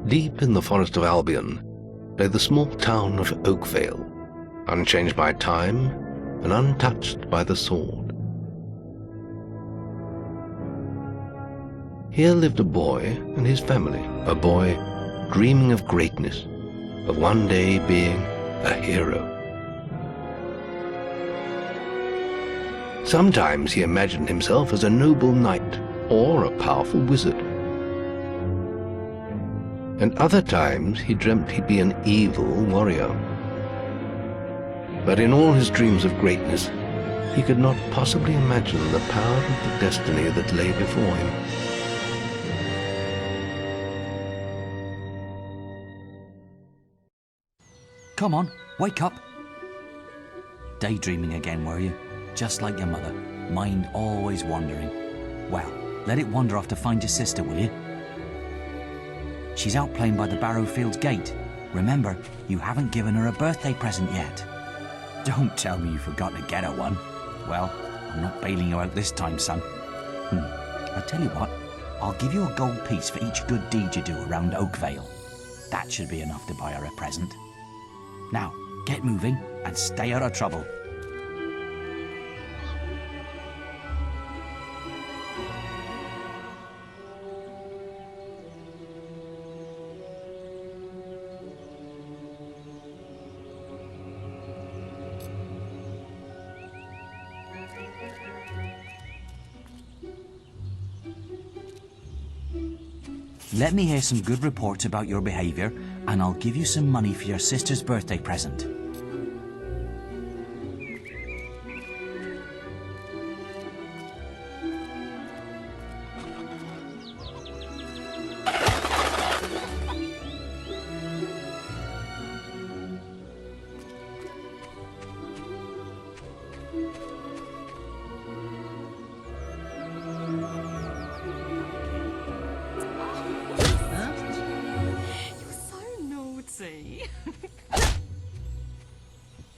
Deep in the forest of Albion lay the small town of Oakvale, unchanged by time and untouched by the sword. Here lived a boy and his family, a boy dreaming of greatness, of one day being a hero. Sometimes he imagined himself as a noble knight or a powerful wizard. And other times he dreamt he'd be an evil warrior. But in all his dreams of greatness, he could not possibly imagine the power of the destiny that lay before him. Come on, wake up. Daydreaming again, were you? Just like your mother, mind always wandering. Well, let it wander off to find your sister, will you? She's out playing by the Barrowfields gate. Remember, you haven't given her a birthday present yet. Don't tell me you forgot to get her one. Well, I'm not bailing you out this time, son. I tell you what, I'll give you a gold piece for each good deed you do around Oakvale. That should be enough to buy her a present. Now, get moving and stay out of trouble. Let me hear some good reports about your behaviour, and I'll give you some money for your sister's birthday present.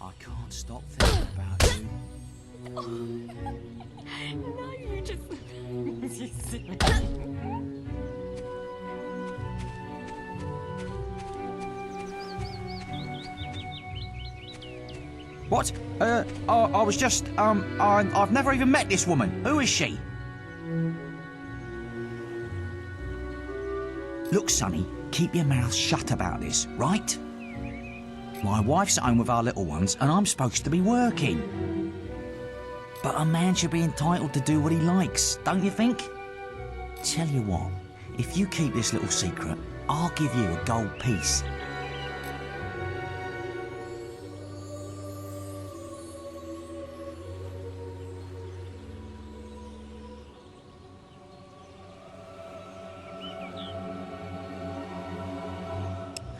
I can't stop thinking about you. No, you just... you silly. What? I was just, I've never even met this woman. Who is she? Look, Sonny, keep your mouth shut about this, right? My wife's at home with our little ones, and I'm supposed to be working. But a man should be entitled to do what he likes, don't you think? Tell you what, if you keep this little secret, I'll give you a gold piece.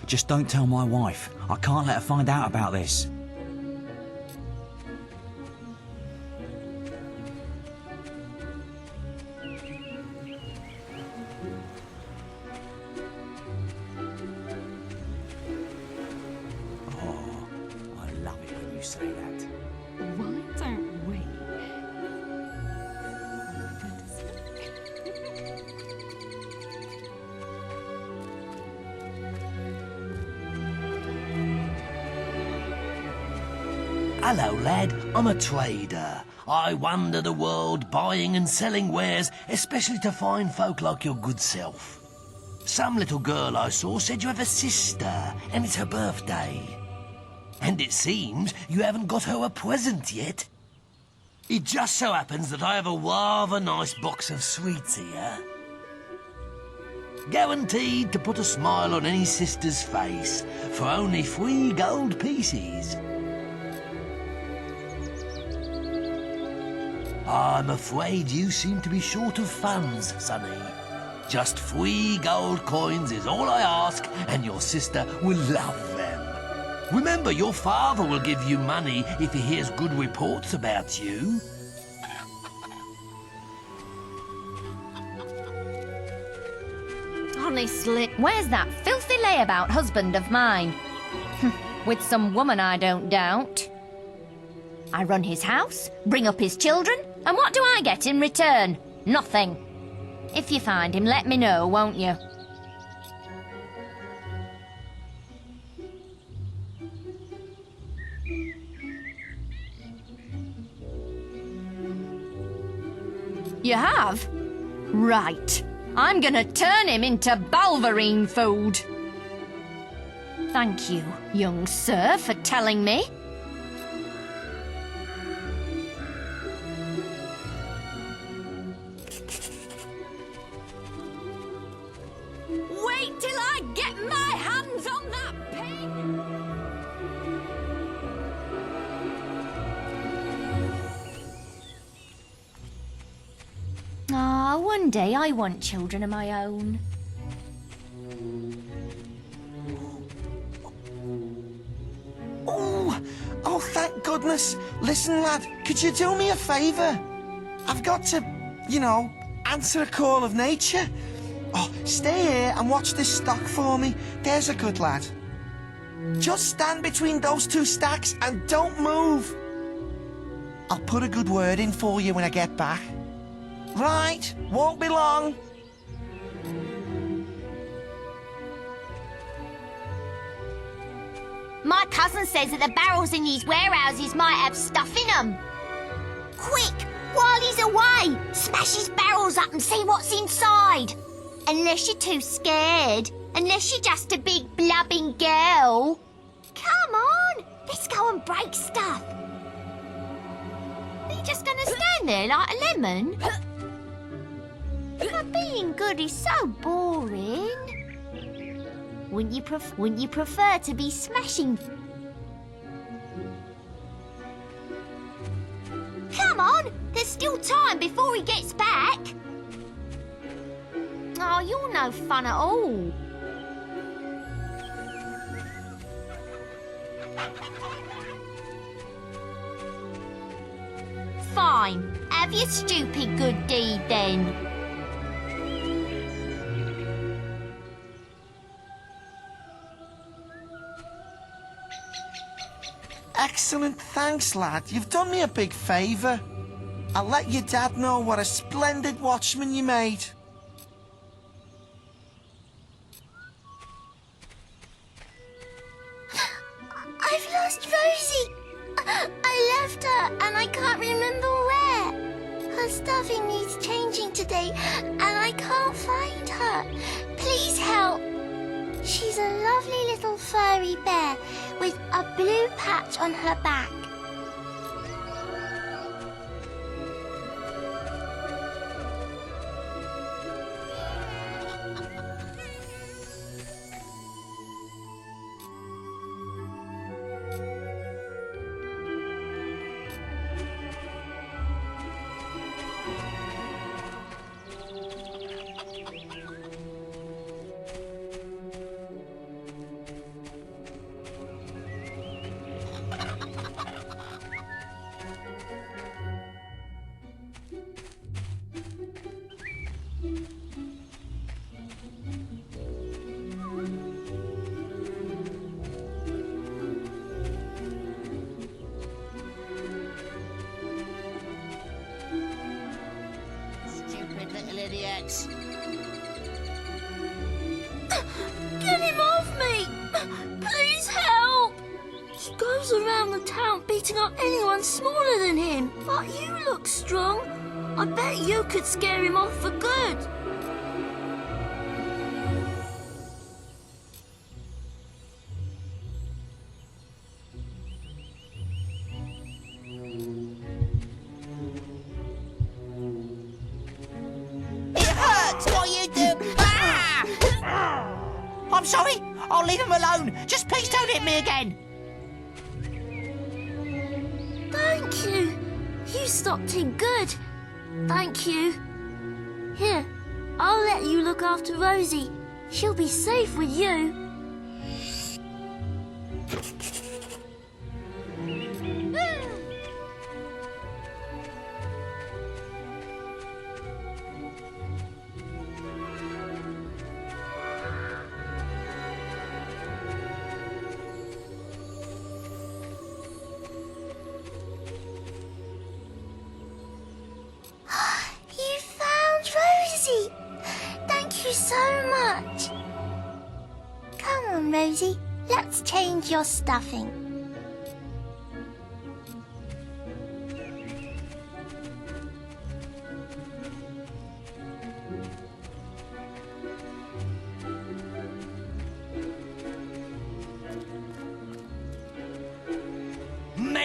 Just don't tell my wife. I can't let her find out about this. Oh, I love it when you say that. Why don't we? Hello, lad. I'm a trader. I wander the world buying and selling wares, especially to fine folk like your good self. Some little girl I saw said you have a sister, and it's her birthday. And it seems you haven't got her a present yet. It just so happens that I have a rather nice box of sweets here. Guaranteed to put a smile on any sister's face for only 3 gold pieces. I'm afraid you seem to be short of funds, Sonny. Just 3 gold coins is all I ask, and your sister will love them. Remember, your father will give you money if he hears good reports about you. Honestly, where's that filthy layabout husband of mine? With some woman, I don't doubt. I run his house, bring up his children, and what do I get in return? Nothing. If you find him, let me know, won't you? You have? Right. I'm gonna turn him into Balverine food. Thank you, young sir, for telling me. Wait till I get my hands on that pig! Ah, one day I want children of my own. Oh, thank goodness. Listen, lad, could you do me a favour? I've got to, answer a call of nature. Oh, stay here and watch this stock for me. There's a good lad. Just stand between those two stacks and don't move. I'll put a good word in for you when I get back. Right, won't be long. My cousin says that the barrels in these warehouses might have stuff in them. Quick, while he's away, smash his barrels up and see what's inside. Unless you're too scared. Unless you're just a big blubbing girl. Come on, let's go and break stuff. Are you just going to stand there like a lemon? But being good is so boring. Wouldn't you prefer to be smashing? Come on, there's still time before he gets back. Oh, you're no fun at all. Fine, have your stupid good deed then. Excellent, thanks, lad. You've done me a big favour. I'll let your dad know what a splendid watchman you made. I've lost Rosie. I left her and I can't remember where. Her stuffing needs changing today and I can't find her. Please help. She's a lovely little furry bear with a blue patch on her back. Idiots. Get him off me! Please help! He goes around the town beating up anyone smaller than him. But you look strong. I bet you could scare him off for good. What you do? Ah! I'm sorry. I'll leave him alone. Just please don't hit me again. Thank you. You stopped him good. Thank you. Here, I'll let you look after Rosie. She'll be safe with you. You found Rosie! Thank you so much. Come on, Rosie. Let's change your stuffing.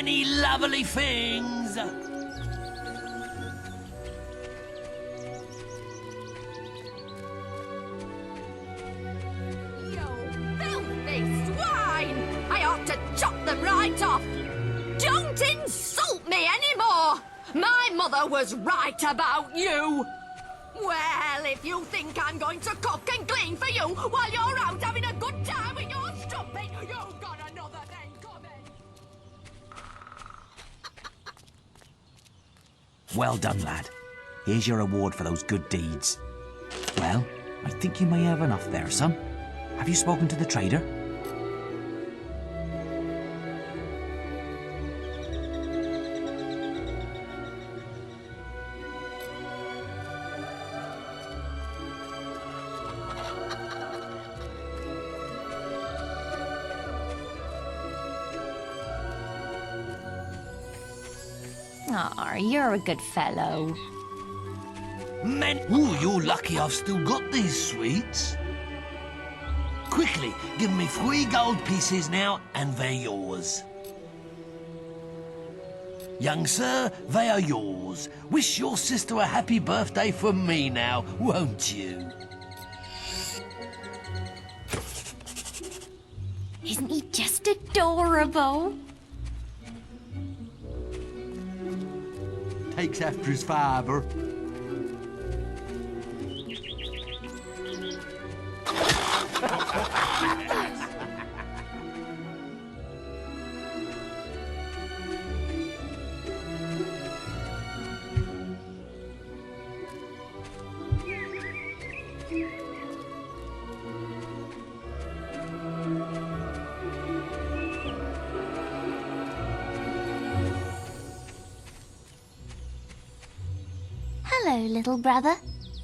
many lovely things. You filthy swine! I ought to chop them right off! Don't insult me anymore! My mother was right about you! Well, if you think I'm going to cook and clean for you while you're out having a good time with your strumpet, you've got another thing coming! Well done, lad. Here's your reward for those good deeds. Well, I think you may have enough there, son. Have you spoken to the trader? Aw, you're a good fellow. Men, ooh, you're lucky I've still got these sweets. Quickly, give me 3 gold pieces now, and they're yours. Young sir, they are yours. Wish your sister a happy birthday from me now, won't you? Isn't he just adorable? Takes after his father. Hello, little brother.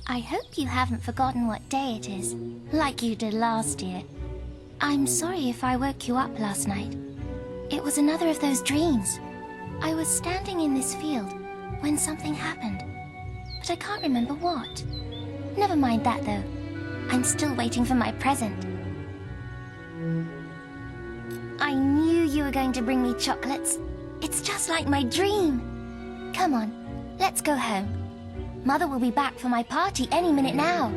I hope you haven't forgotten what day it is, like you did last year. I'm sorry if I woke you up last night. It was another of those dreams. I was standing in this field when something happened, but I can't remember what. Never mind that, though. I'm still waiting for my present. I knew you were going to bring me chocolates. It's just like my dream. Come on, let's go home. Mother will be back for my party any minute now.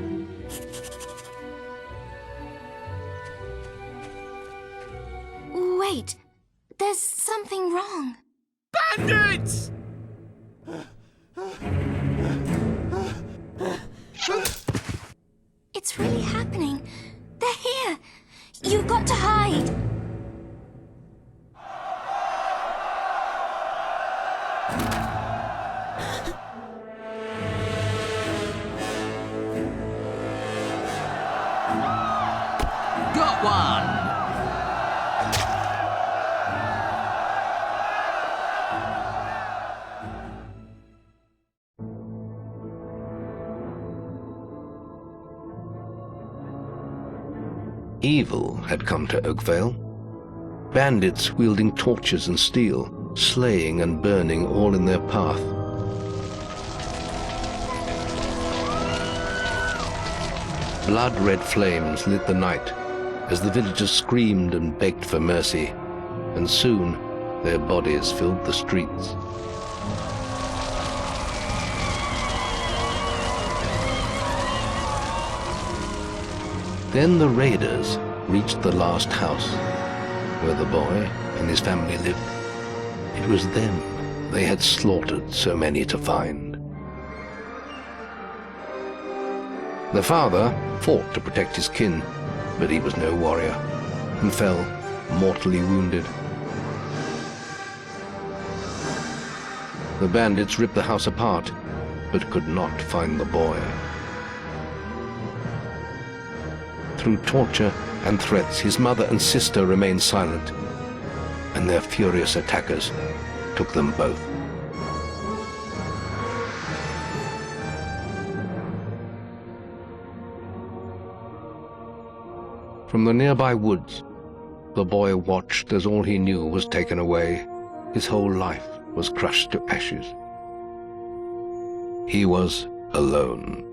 Wait, there's something wrong. Bandits! It's really happening. They're here. You've got to hide. Got one! Evil had come to Oakvale. Bandits wielding torches and steel, slaying and burning all in their path. Blood-red flames lit the night as the villagers screamed and begged for mercy, and soon their bodies filled the streets. Then the raiders reached the last house where the boy and his family lived. It was them they had slaughtered so many to find. The father fought to protect his kin, but he was no warrior and fell mortally wounded. The bandits ripped the house apart, but could not find the boy. Through torture and threats, his mother and sister remained silent, and their furious attackers took them both. From the nearby woods, the boy watched as all he knew was taken away. His whole life was crushed to ashes. He was alone.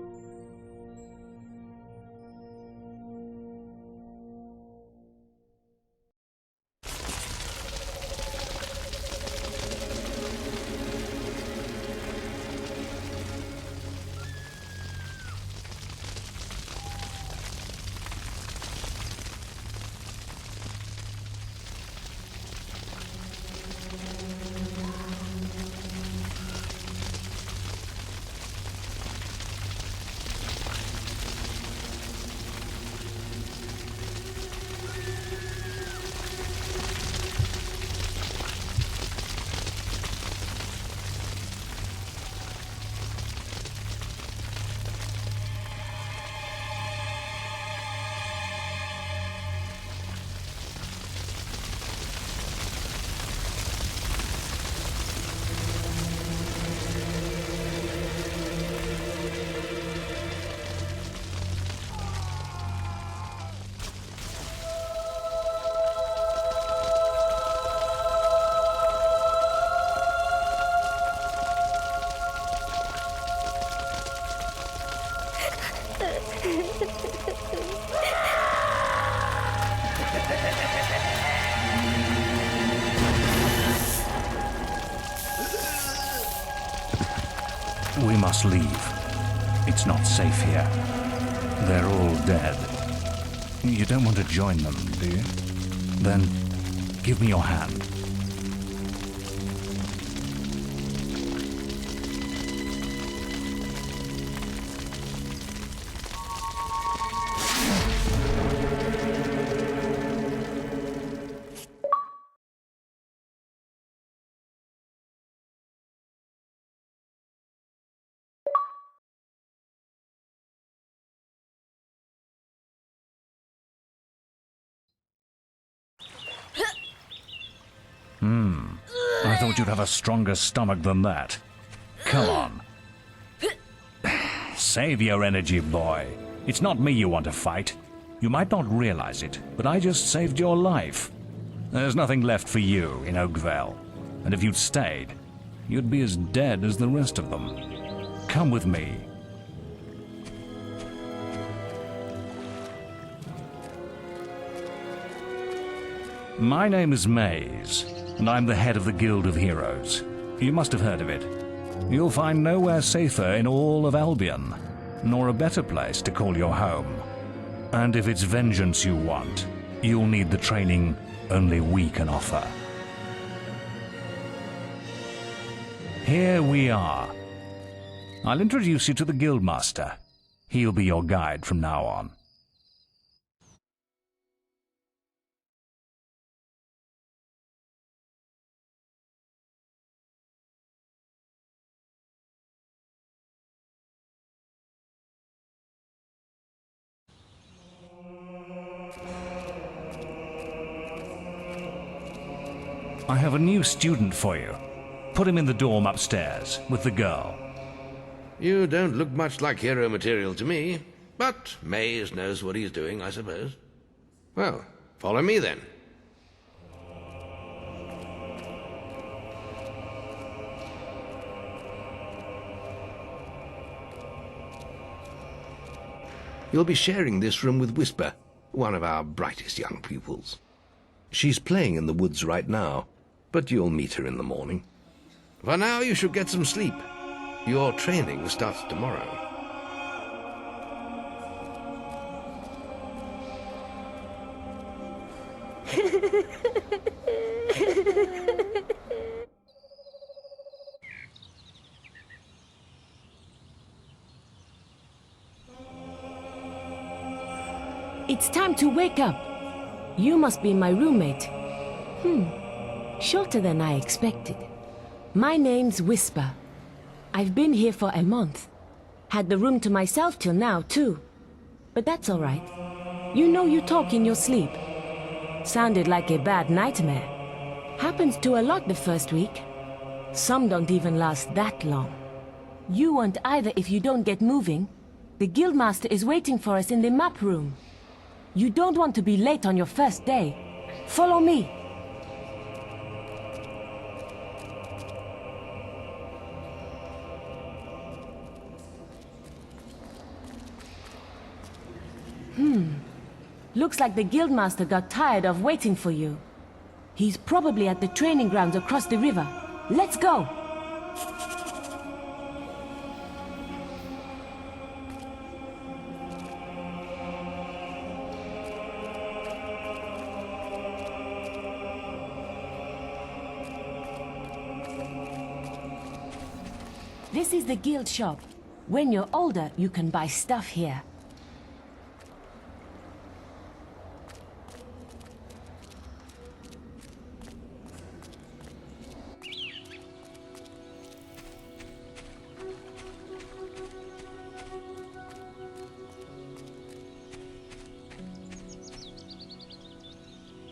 We must leave. It's not safe here. They're all dead. You don't want to join them, do you? Then give me your hand. I thought you'd have a stronger stomach than that. Come on. Save your energy, boy. It's not me you want to fight. You might not realize it, but I just saved your life. There's nothing left for you in Oakvale. And if you'd stayed, you'd be as dead as the rest of them. Come with me. My name is Maze, and I'm the head of the Guild of Heroes. You must have heard of it. You'll find nowhere safer in all of Albion, nor a better place to call your home. And if it's vengeance you want, you'll need the training only we can offer. Here we are. I'll introduce you to the Guildmaster. He'll be your guide from now on. I have a new student for you. Put him in the dorm upstairs, with the girl. You don't look much like hero material to me, but Maze knows what he's doing, I suppose. Well, follow me then. You'll be sharing this room with Whisper, one of our brightest young pupils. She's playing in the woods right now, but you'll meet her in the morning. For now, you should get some sleep. Your training starts tomorrow. It's time to wake up. You must be my roommate. Shorter than I expected. My name's Whisper. I've been here for a month. Had the room to myself till now, too. But that's all right. You know you talk in your sleep. Sounded like a bad nightmare. Happens to a lot the first week. Some don't even last that long. You won't either if you don't get moving. The Guildmaster is waiting for us in the map room. You don't want to be late on your first day. Follow me. Looks like the Guildmaster got tired of waiting for you. He's probably at the training grounds across the river. Let's go! This is the guild shop. When you're older, you can buy stuff here.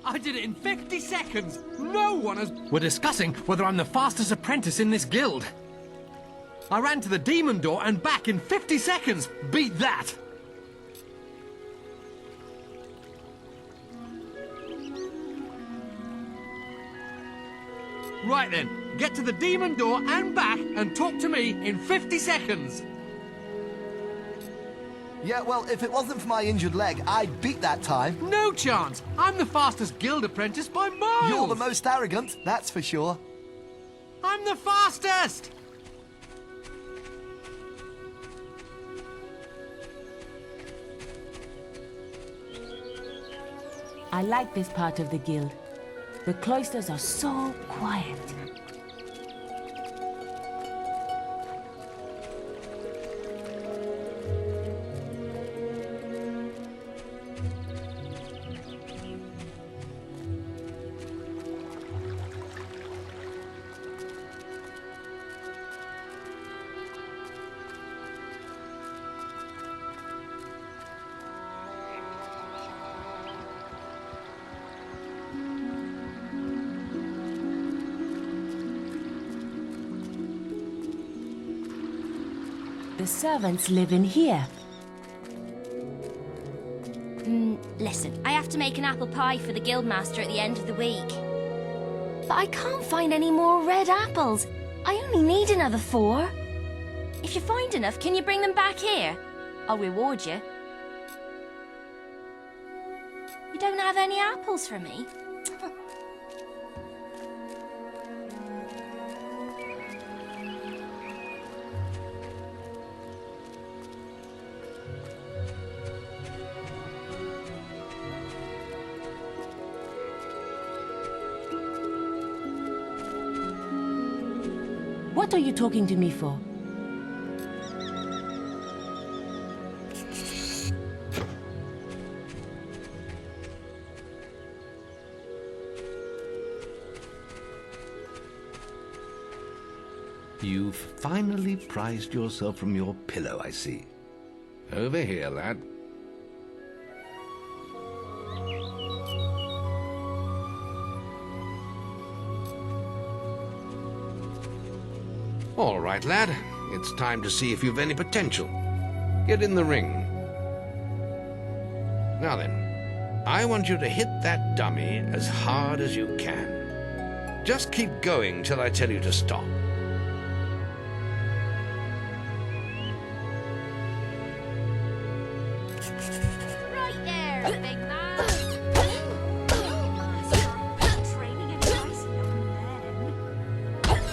I did it in 50 seconds! No one has... We're discussing whether I'm the fastest apprentice in this guild. I ran to the demon door and back in 50 seconds! Beat that! Right then, get to the demon door and back and talk to me in 50 seconds! Yeah, well, if it wasn't for my injured leg, I'd beat that time. No chance! I'm the fastest guild apprentice by miles! You're the most arrogant, that's for sure. I'm the fastest! I like this part of the guild. The cloisters are so quiet. The servants live in here. Listen, I have to make an apple pie for the guildmaster at the end of the week. But I can't find any more red apples. I only need another 4. If you find enough, can you bring them back here? I'll reward you. You don't have any apples for me? What are you talking to me for? You've finally prized yourself from your pillow, I see. Over here, lad. All right, lad. It's time to see if you've any potential. Get in the ring. Now then, I want you to hit that dummy as hard as you can. Just keep going till I tell you to stop. Right there, big man. Training advice, young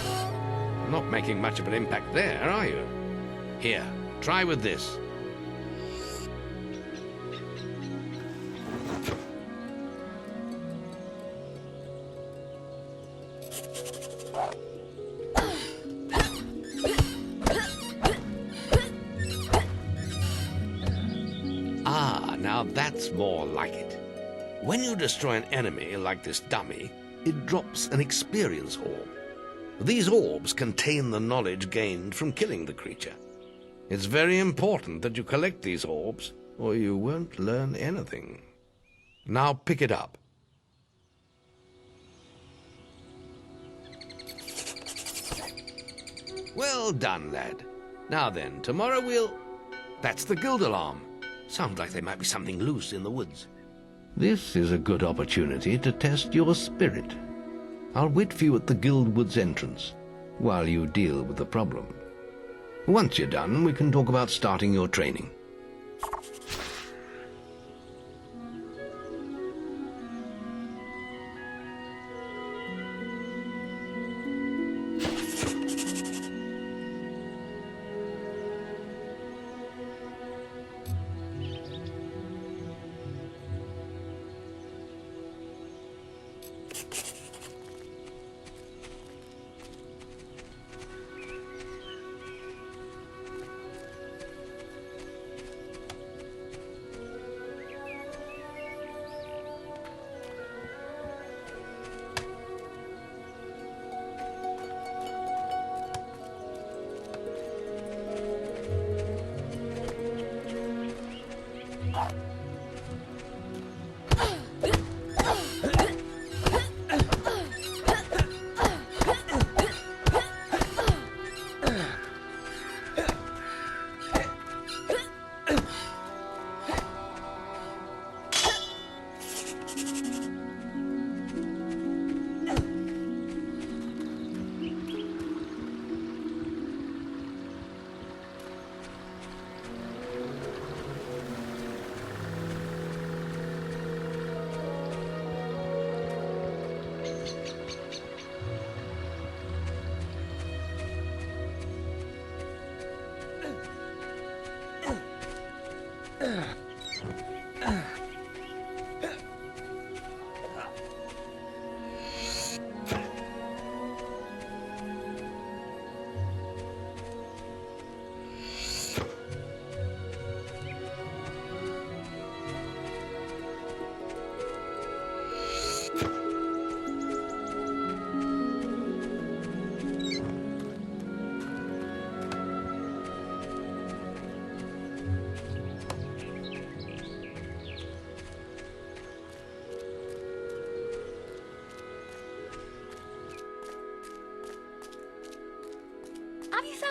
men. Not making much of an impact there, are you? Here, try with this. Ah, now that's more like it. When you destroy an enemy like this dummy, it drops an experience orb. These orbs contain the knowledge gained from killing the creature. It's very important that you collect these orbs, or you won't learn anything. Now pick it up. Well done, lad. Now then, tomorrow we'll... That's the guild alarm. Sounds like there might be something loose in the woods. This is a good opportunity to test your spirit. I'll wait for you at the guild woods entrance, while you deal with the problem. Once you're done, we can talk about starting your training.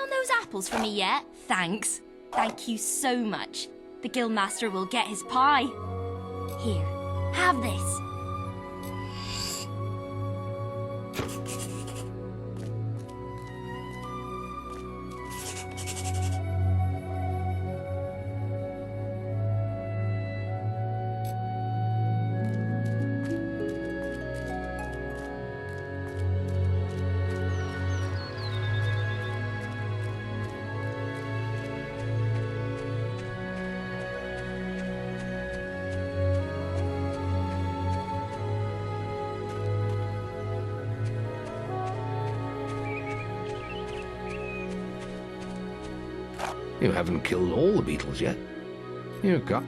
found those apples for me yet? Thanks. Thank you so much. The Guildmaster will get his pie. Here, have this. You haven't killed all the beetles yet. You got...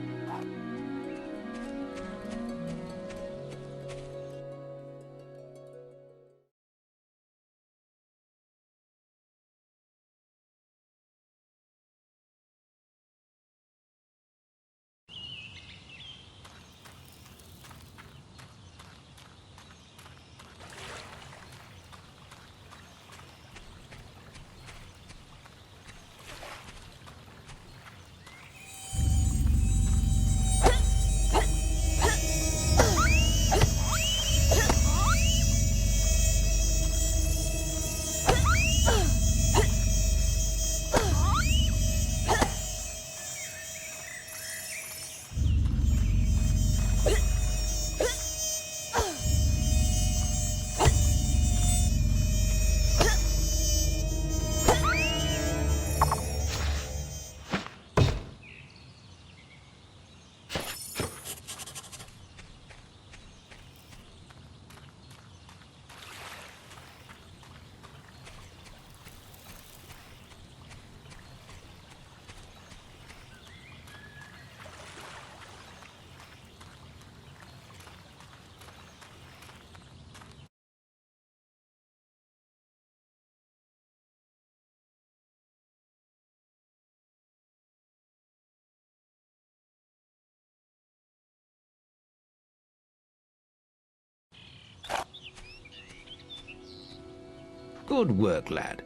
Good work, lad.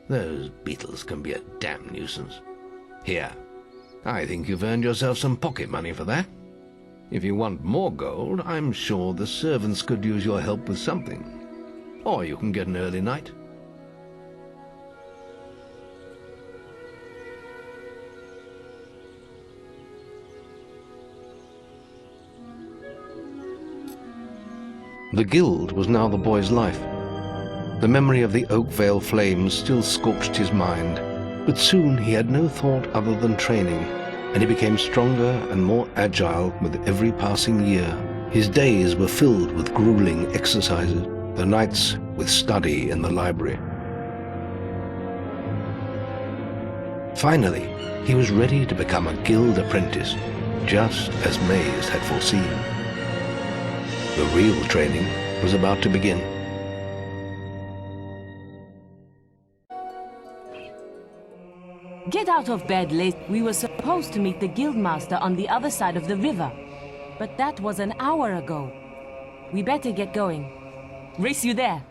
Those beetles can be a damn nuisance. Here, I think you've earned yourself some pocket money for that. If you want more gold, I'm sure the servants could use your help with something. Or you can get an early night. The guild was now the boy's life. The memory of the Oakvale flames still scorched his mind, but soon he had no thought other than training, and he became stronger and more agile with every passing year. His days were filled with grueling exercises, the nights with study in the library. Finally, he was ready to become a guild apprentice, just as Maze had foreseen. The real training was about to begin. Get out of bed, late. We were supposed to meet the Guildmaster on the other side of the river. But that was an hour ago. We better get going. Race you there.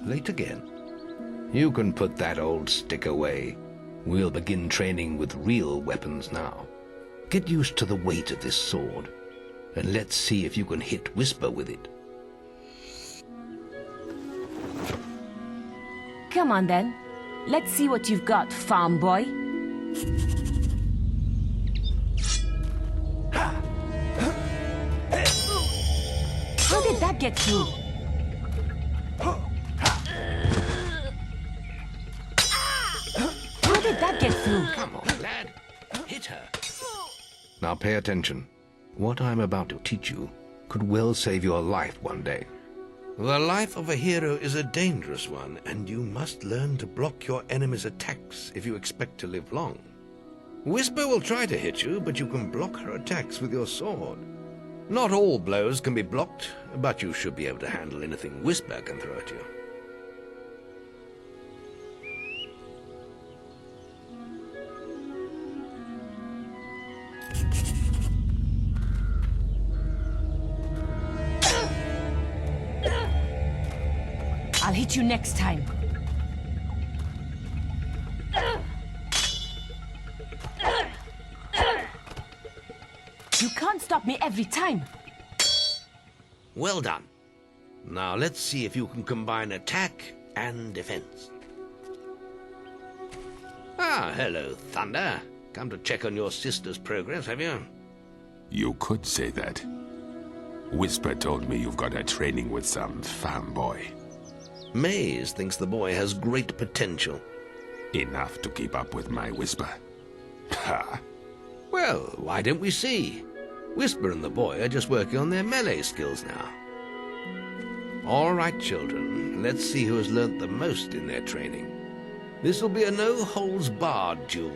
Late again. You can put that old stick away. We'll begin training with real weapons now. Get used to the weight of this sword, and let's see if you can hit Whisper with it. Come on then. Let's see what you've got, farm boy. How did that get through? How did that get through? Come on, lad. Hit her. Now pay attention. What I'm about to teach you could well save your life one day. The life of a hero is a dangerous one, and you must learn to block your enemy's attacks if you expect to live long. Whisper will try to hit you, but you can block her attacks with your sword. Not all blows can be blocked, but you should be able to handle anything Whisper can throw at you. I'll hit you next time. You can't stop me every time. Well done. Now let's see if you can combine attack and defense. Ah, hello, Thunder. Come to check on your sister's progress, have you? You could say that. Whisper told me you've got a training with some fanboy. Maze thinks the boy has great potential. Enough to keep up with my Whisper. Ha! Well, why don't we see? Whisper and the boy are just working on their melee skills now. All right, children, let's see who has learnt the most in their training. This will be a no-holds-barred duel,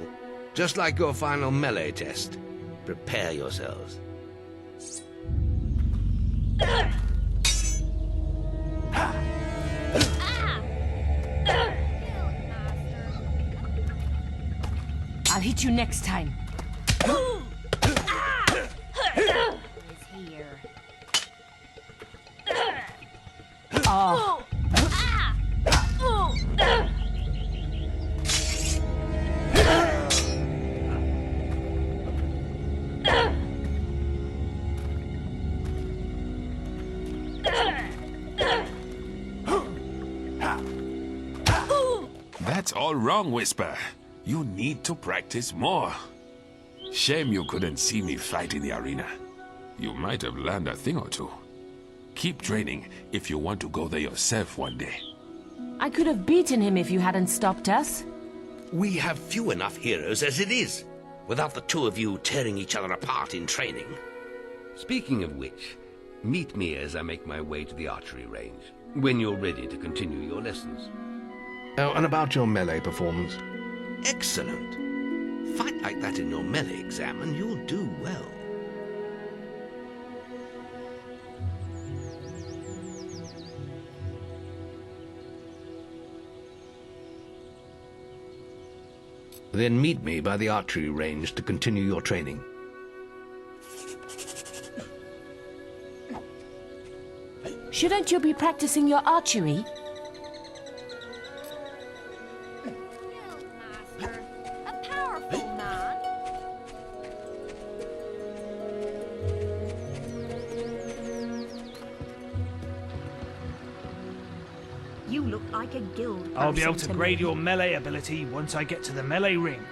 just like your final melee test. Prepare yourselves. I'll hit you next time. Oh. That's all wrong, Whisper. You need to practice more. Shame you couldn't see me fight in the arena. You might have learned a thing or two. Keep training if you want to go there yourself one day. I could have beaten him if you hadn't stopped us. We have few enough heroes as it is, without the two of you tearing each other apart in training. Speaking of which, meet me as I make my way to the archery range, when you're ready to continue your lessons. Oh, and about your melee performance? Excellent. Fight like that in your melee exam and you'll do well. Then meet me by the archery range to continue your training. Shouldn't you be practicing your archery? Master, a powerful man. You look like a guild I'll be able person to me. grade your melee ability once I get to the melee ring.